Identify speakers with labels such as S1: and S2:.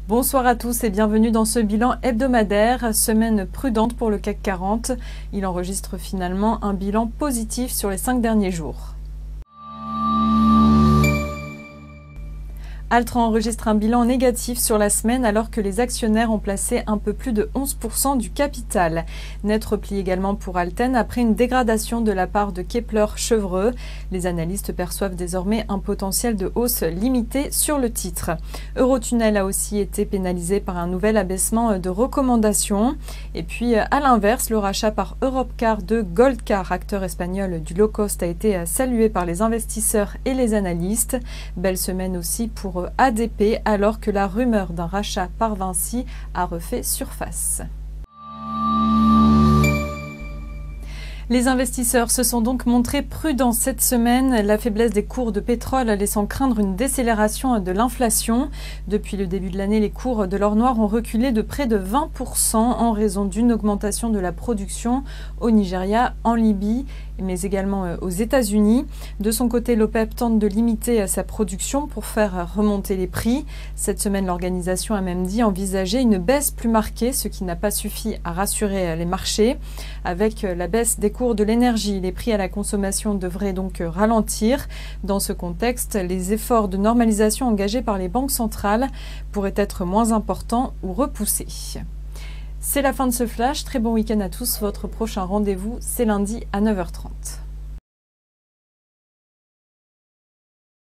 S1: Bonsoir à tous et bienvenue dans ce bilan hebdomadaire, semaine prudente pour le CAC 40. Il enregistre finalement un bilan positif sur les 5 derniers jours. Altran enregistre un bilan négatif sur la semaine alors que les actionnaires ont placé un peu plus de 11% du capital. Net repli également pour Alten après une dégradation de la part de Kepler-Chevreux. Les analystes perçoivent désormais un potentiel de hausse limité sur le titre. Eurotunnel a aussi été pénalisé par un nouvel abaissement de recommandations. Et puis à l'inverse, le rachat par Europcar de Goldcar, acteur espagnol du low cost, a été salué par les investisseurs et les analystes. Belle semaine aussi pour ADP alors que la rumeur d'un rachat par Vinci a refait surface. Les investisseurs se sont donc montrés prudents cette semaine, la faiblesse des cours de pétrole laissant craindre une décélération de l'inflation. Depuis le début de l'année, les cours de l'or noir ont reculé de près de 20% en raison d'une augmentation de la production au Nigeria, en Libye, mais également aux États-Unis. De son côté, l'OPEP tente de limiter sa production pour faire remonter les prix. Cette semaine, l'organisation a même dit envisager une baisse plus marquée, ce qui n'a pas suffi à rassurer les marchés. Avec la baisse des cours de l'énergie, les prix à la consommation devraient donc ralentir. Dans ce contexte, les efforts de normalisation engagés par les banques centrales pourraient être moins importants ou repoussés. C'est la fin de ce flash. Très bon week-end à tous. Votre prochain rendez-vous, c'est lundi à 9h30.